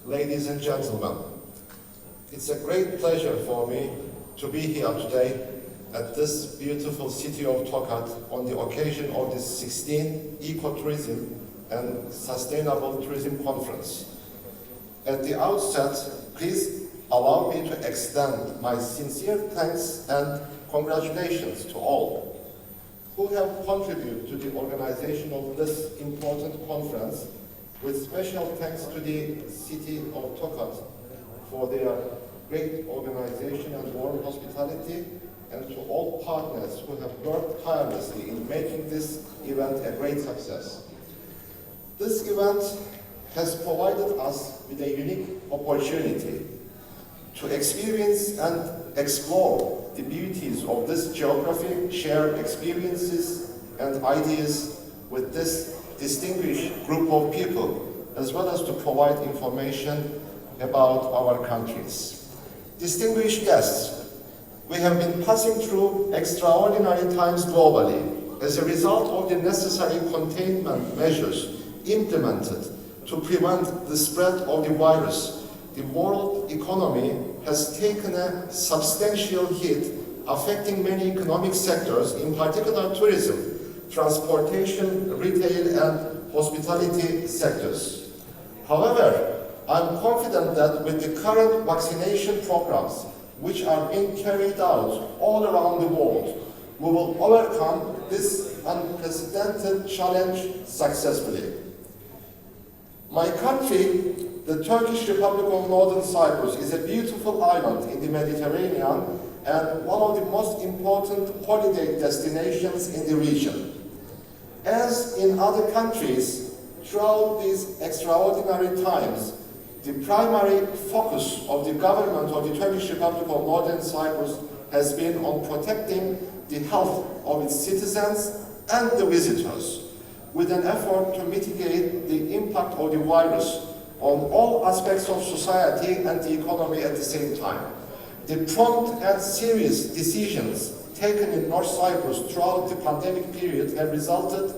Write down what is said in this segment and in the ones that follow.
ladies and gentlemen. It's a great pleasure for me to be here today at this beautiful city of Tokat on the occasion of the 16th Ecotourism and Sustainable Tourism Conference. At the outset, please allow me to extend my sincere thanks and congratulations to all who have contributed to the organization of this important conference, with special thanks to the city of Tokat for their great organization and warm hospitality, and to all partners who have worked tirelessly in making this event a great success. This event has provided us with a unique opportunity to experience and explore the beauties of this geography, share experiences and ideas with this distinguished group of people, as well as to provide information about our countries. Distinguished guests, we have been passing through extraordinary times globally as a result of the necessary containment measures implemented to prevent the spread of the virus. The world economy has taken a substantial hit, affecting many economic sectors, in particular tourism, transportation, retail, and hospitality sectors. However, I'm confident that with the current vaccination programs, which are being carried out all around the world, we will overcome this unprecedented challenge successfully. My country, the Turkish Republic of Northern Cyprus, is a beautiful island in the Mediterranean and one of the most important holiday destinations in the region. As in other countries, throughout these extraordinary times, the primary focus of the government of the Turkish Republic of Northern Cyprus has been on protecting the health of its citizens and the visitors, with an effort to mitigate the impact of the virus on all aspects of society and the economy at the same time. The prompt and serious decisions taken in North Cyprus throughout the pandemic period have resulted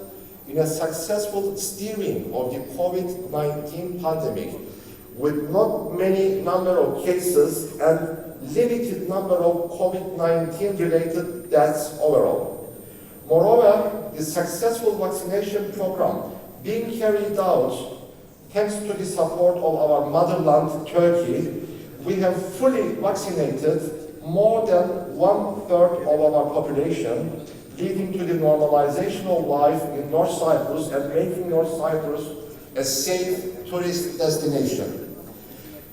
in a successful steering of the COVID-19 pandemic, with not many number of cases and limited number of COVID-19 related deaths overall. Moreover, the successful vaccination program being carried out thanks to the support of our motherland, Turkey, we have fully vaccinated more than 1/3 of our population, leading to the normalization of life in North Cyprus and making North Cyprus a safe tourist destination.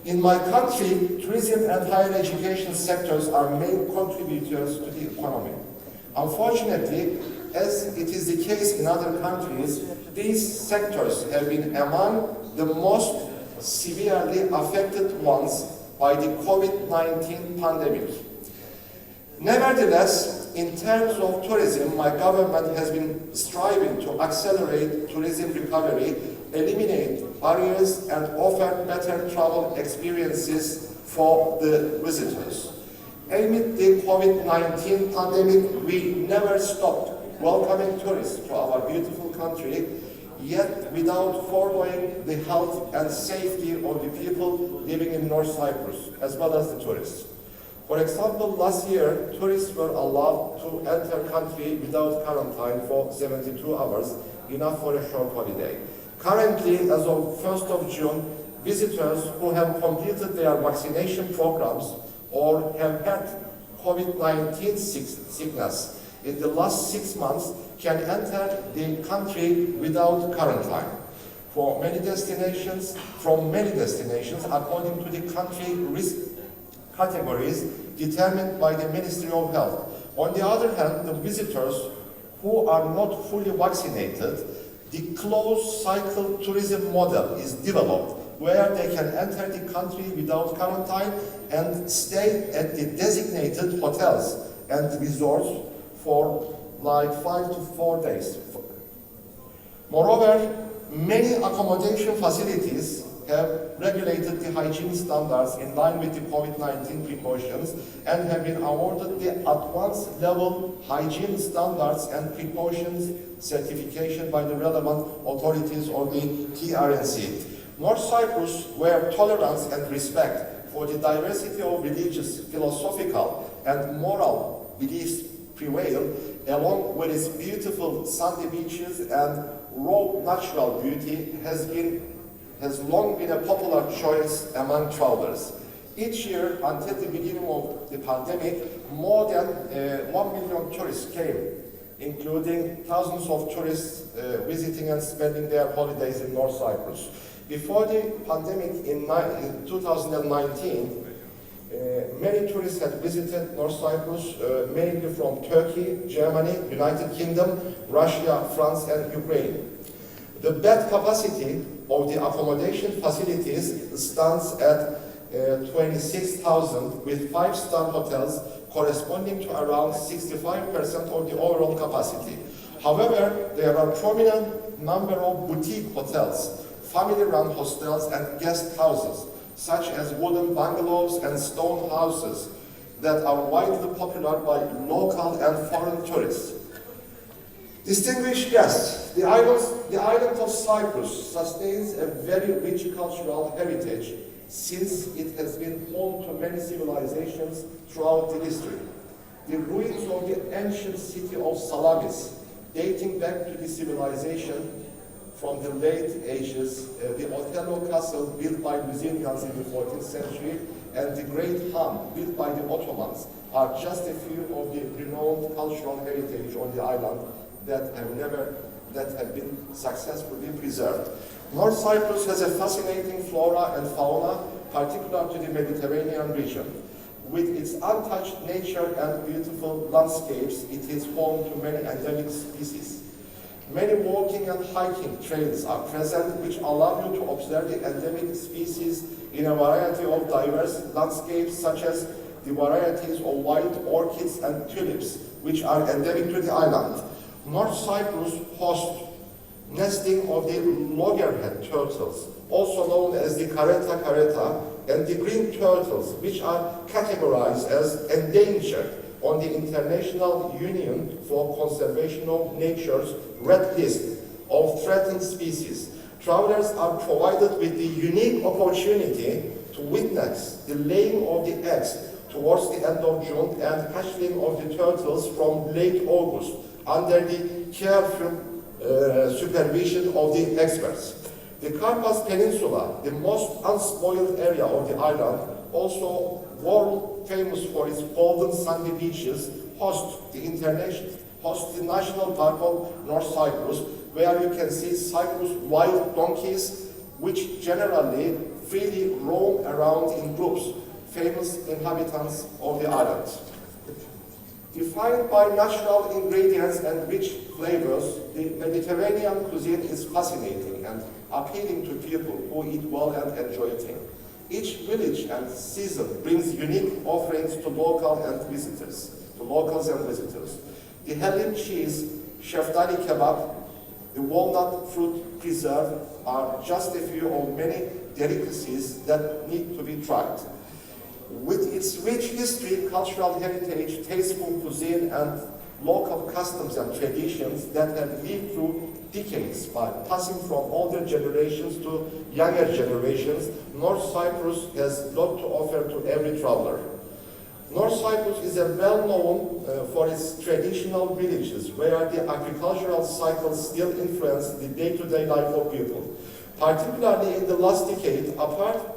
In my country, tourism and higher education sectors are main contributors to the economy. Unfortunately, as it is the case in other countries, these sectors have been among the most severely affected ones by the COVID-19 pandemic. Nevertheless, in terms of tourism, my government has been striving to accelerate tourism recovery, eliminate barriers, and offer better travel experiences for the visitors. Amid the COVID-19 pandemic, we never stopped welcoming tourists to our beautiful country, yet without foregoing the health and safety of the people living in North Cyprus, as well as the tourists. For example, last year, tourists were allowed to enter country without quarantine for 72 hours, enough for a short holiday. Currently, as of 1st of June, visitors who have completed their vaccination programs or have had COVID-19 sickness in the last 6 months can enter the country without quarantine. From many destinations, according to the country risk categories determined by the Ministry of Health. On the other hand, the visitors who are not fully vaccinated, the closed cycle tourism model is developed, where they can enter the country without quarantine and stay at the designated hotels and resorts for like 5 to 4 days. Moreover, many accommodation facilities have regulated the hygiene standards in line with the COVID-19 precautions and have been awarded the advanced level hygiene standards and precautions certification by the relevant authorities of the TRNC. North Cyprus, where tolerance and respect for the diversity of religious, philosophical, and moral beliefs prevail, along with its beautiful sandy beaches and raw natural beauty, has long been a popular choice among travelers. Each year, until the beginning of the pandemic, more than 1 million tourists came, including thousands of tourists visiting and spending their holidays in North Cyprus. Before the pandemic in 2019, many tourists had visited North Cyprus, mainly from Turkey, Germany, United Kingdom, Russia, France, and Ukraine. The bed capacity of the accommodation facilities stands at 26,000, with 5-star hotels corresponding to around 65% of the overall capacity. However, there are prominent number of boutique hotels, family-run hostels, and guest houses, such as wooden bungalows and stone houses, that are widely popular by local and foreign tourists. Distinguished guests, the island of Cyprus sustains a very rich cultural heritage, since it has been home to many civilizations throughout the history. The ruins of the ancient city of Salamis, dating back to the civilization from the late ages, the Othello Castle, built by Byzantines in the 14th century, and the Great Han, built by the Ottomans, are just a few of the renowned cultural heritage on the island that have been successfully preserved. North Cyprus has a fascinating flora and fauna, particular to the Mediterranean region. With its untouched nature and beautiful landscapes, it is home to many endemic species. Many walking and hiking trails are present, which allow you to observe the endemic species in a variety of diverse landscapes, such as the varieties of wild orchids and tulips, which are endemic to the island. North Cyprus hosts nesting of the loggerhead turtles, also known as the caretta caretta, and the green turtles, which are categorized as endangered on the International Union for Conservation of Nature's Red List of Threatened Species. Travelers are provided with the unique opportunity to witness the laying of the eggs towards the end of June and hatchling of the turtles from late August under the careful supervision of the experts. The Karpas Peninsula, the most unspoiled area of the island, also world famous for its golden sandy beaches, hosts the National Park of North Cyprus, where you can see Cyprus wild donkeys, which generally freely roam around in groups, famous inhabitants of the island. Defined by natural ingredients and rich flavors, the Mediterranean cuisine is fascinating and appealing to people who eat well and enjoy eating. Each village and season brings unique offerings to locals and visitors. The Hellenic cheese, sheftali kebab, the walnut fruit preserve are just a few of many delicacies that need to be tried. With its rich history, cultural heritage, tasteful cuisine, and local customs and traditions that have lived through decades by passing from older generations to younger generations, North Cyprus has a lot to offer to every traveler. North Cyprus is well known for its traditional villages, where the agricultural cycles still influence the day-to-day life of people. Particularly in the last decade, apart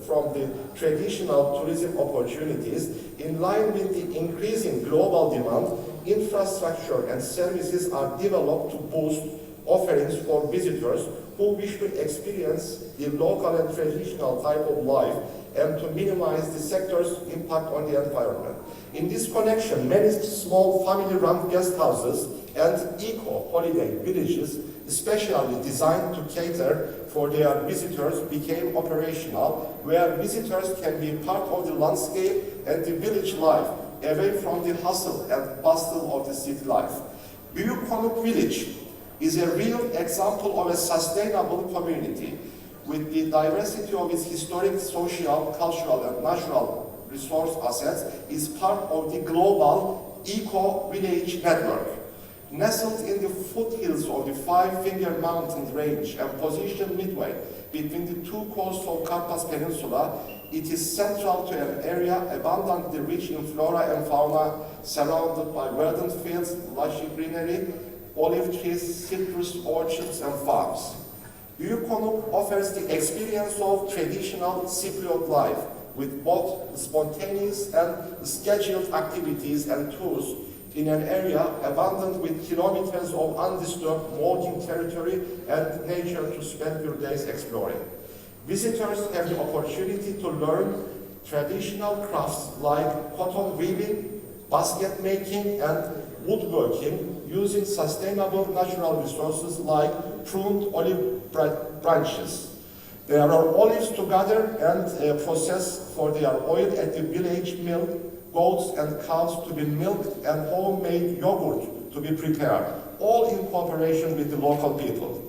from the traditional tourism opportunities, in line with the increasing global demand, infrastructure and services are developed to boost offerings for visitors who wish to experience the local and traditional type of life and to minimize the sector's impact on the environment. In this connection, many small family-run guest houses and eco-holiday villages, especially designed to cater for their visitors, became operational, where visitors can be part of the landscape and the village life, away from the hustle and bustle of the city life. Büyükkonuk Village is a real example of a sustainable community, with the diversity of its historic, social, cultural, and natural resource assets, is part of the global eco-village network. Nestled in the foothills of the Five-Finger Mountain range and positioned midway between the two coasts of Karpas Peninsula, it is central to an area abundantly rich in flora and fauna, surrounded by verdant fields, lush greenery, olive trees, citrus orchards, and farms. Büyükkonuk offers the experience of traditional Cypriot life, with both spontaneous and scheduled activities and tours in an area abundant with kilometers of undisturbed walking territory and nature to spend your days exploring. Visitors have the opportunity to learn traditional crafts like cotton weaving, basket making, and woodworking using sustainable natural resources like pruned olive branches. There are olives to gather and process for their oil at the village mill, goats and cows to be milked, and homemade yogurt to be prepared, all in cooperation with the local people.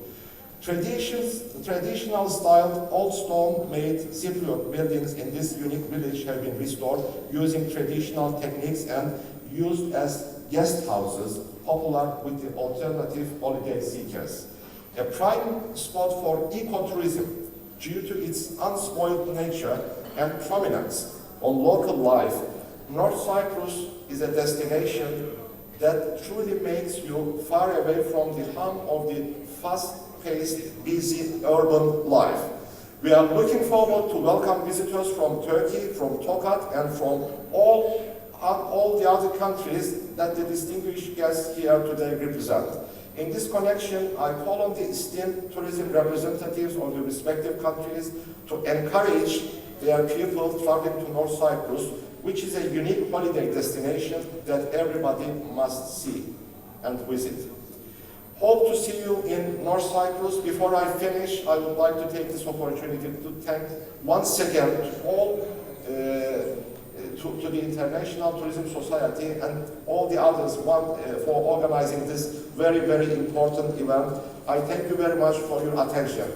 Traditional styled old stone-made Cypriot buildings in this unique village have been restored using traditional techniques and used as guest houses, popular with the alternative holiday seekers. A prime spot for ecotourism due to its unspoiled nature and prominence on local life, North Cyprus is a destination that truly makes you far away from the hum of the fast-paced, busy urban life. We are looking forward to welcome visitors from Turkey, from Tokat, and from all the other countries that the distinguished guests here today represent. In this connection, I call on the esteemed tourism representatives of the respective countries to encourage their people traveling to North Cyprus, which is a unique holiday destination that everybody must see and visit. Hope to see you in North Cyprus. Before I finish, I would like to take this opportunity to thank once again to the International Tourism Society and all the others for organizing this very, very important event. I thank you very much for your attention.